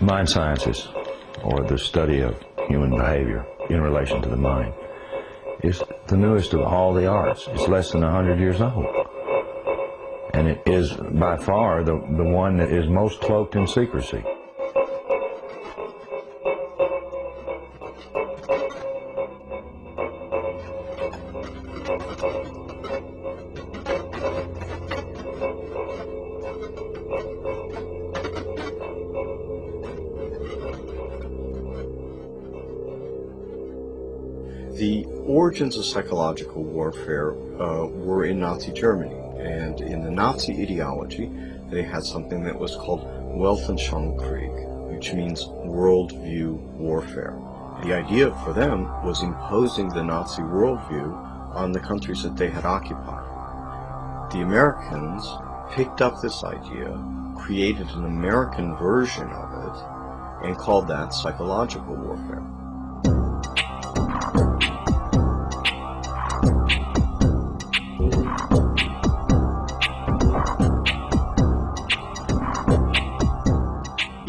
Mind sciences, or the study of human behavior in relation to the mind, is the newest of all the arts. It's less than 100 years old. And it is by far the one that is most cloaked in secrecy. The origins of psychological warfare were in Nazi Germany, and in the Nazi ideology they had something that was called Weltanschauungskrieg, which means worldview warfare. The idea for them was imposing the Nazi worldview on the countries that they had occupied. The Americans picked up this idea, created an American version of it, and called that psychological warfare.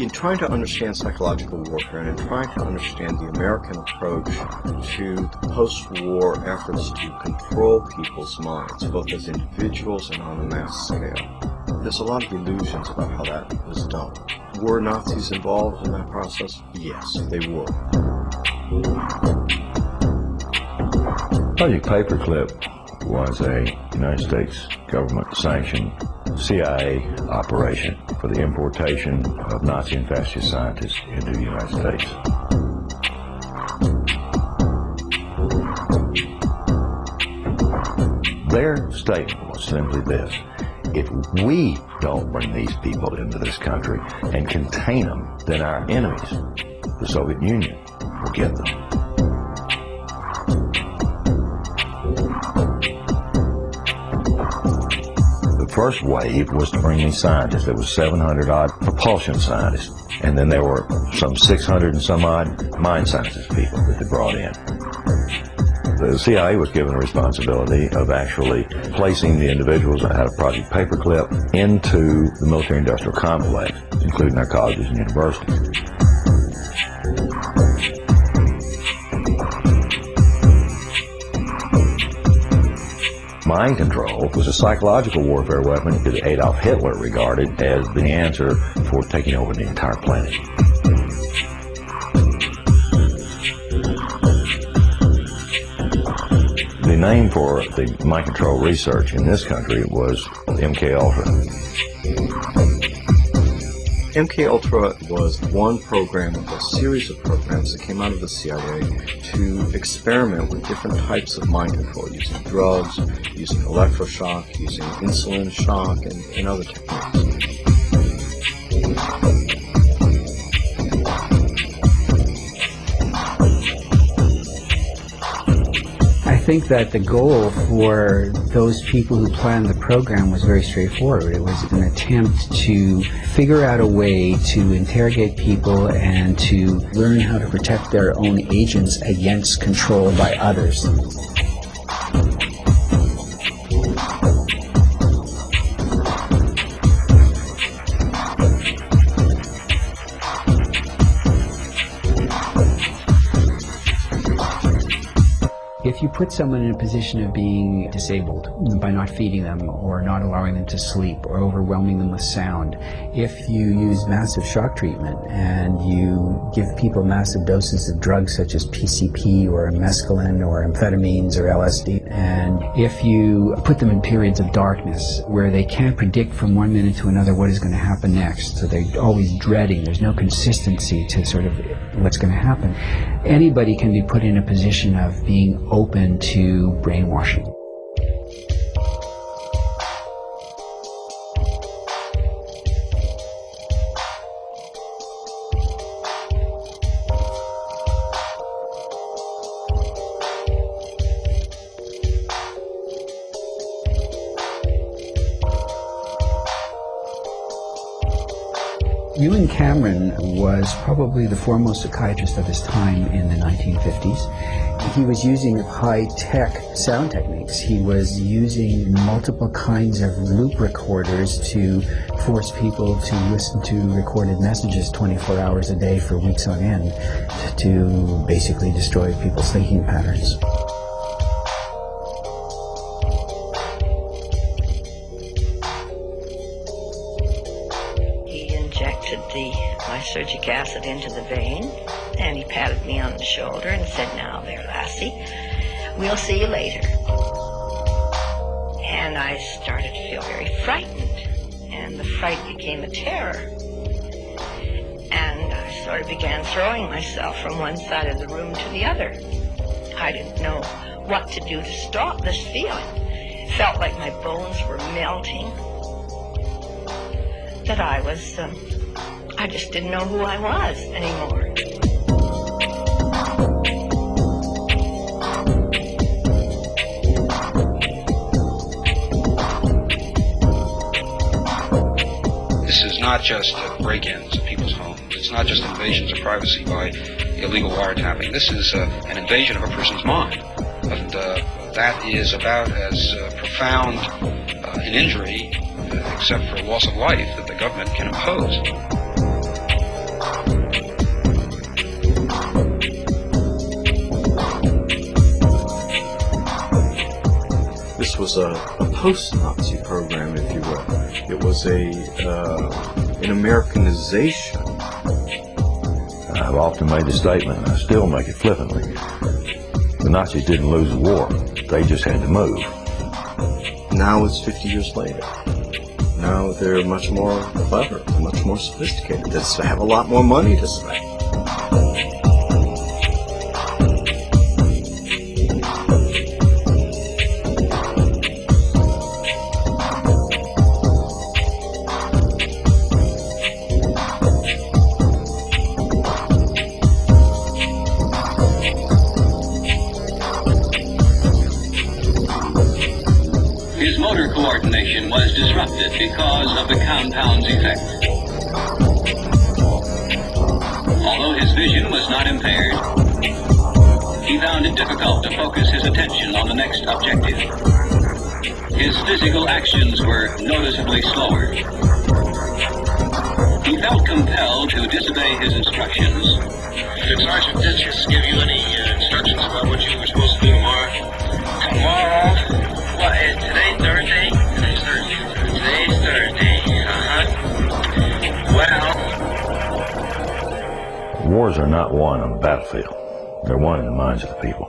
In trying to understand psychological warfare and in trying to understand the American approach to the post-war efforts to control people's minds, both as individuals and on a mass scale, there's a lot of illusions about how that was done. Were Nazis involved in that process? Yes, they were. Project Paperclip was a United States government-sanctioned CIA operation for the importation of Nazi and fascist scientists into the United States. Their statement was simply this: if we don't bring these people into this country and contain them, then our enemies, the Soviet Union, will get them. The first wave was to bring these scientists. There was 700 odd propulsion scientists, and then there were some 600 and some odd mind sciences people that they brought in. The CIA was given the responsibility of actually placing the individuals that had a Project Paperclip into the military-industrial complex, including our colleges and universities. Mind control was a psychological warfare weapon that Adolf Hitler regarded as the answer for taking over the entire planet. The name for the mind control research in this country was MK Ultra. MK Ultra was one program of a series of programs that came out of the CIA to experiment with different types of mind control, using drugs, using electroshock, using insulin shock, and other techniques. I think that the goal for those people who planned the program was very straightforward. It was an attempt to figure out a way to interrogate people and to learn how to protect their own agents against control by others. If you put someone in a position of being disabled by not feeding them or not allowing them to sleep or overwhelming them with sound, if you use massive shock treatment and you give people massive doses of drugs such as PCP or mescaline or amphetamines or LSD, and if you put them in periods of darkness where they can't predict from one minute to another what is going to happen next, so they're always dreading, there's no consistency to sort of what's going to happen, anybody can be put in a position of being open to brainwashing. Ewan Cameron was probably the foremost psychiatrist of his time in the 1950s. He was using high-tech sound techniques. He was using multiple kinds of loop recorders to force people to listen to recorded messages 24 hours a day for weeks on end to basically destroy people's thinking patterns. He injected the lysergic acid into the vein, and he patted me on the shoulder and said, "Now there, lassie, we'll see you later." And I started to feel very frightened, and the fright became a terror. And I sort of began throwing myself from one side of the room to the other. I didn't know what to do to stop this feeling. It felt like my bones were melting, that I just didn't know who I was anymore. This is not just break-ins of people's homes. It's not just invasions of privacy by illegal wiretapping. This is an invasion of a person's mind. And that is about as profound an injury, except for loss of life, that the government can impose. This was a post-Nazi program, if you will. It was an Americanization. I've often made the statement, and I still make it flippantly. The Nazis didn't lose the war. They just had to move. Now it's 50 years later. Now they're much more clever, much more sophisticated. They have a lot more money to spend. His motor coordination was disrupted because of the compound's effect. Although his vision was not impaired, he found it difficult to focus his attention on the next objective. His physical actions were noticeably slower. He felt compelled to disobey his instructions. Did Sergeant Ditches give you any instructions about what you were supposed to do tomorrow? Tomorrow? What is today? Thursday? Today's Thursday. Today's Thursday. Well, Wars are not won on the battlefield. They're won in the minds of the people.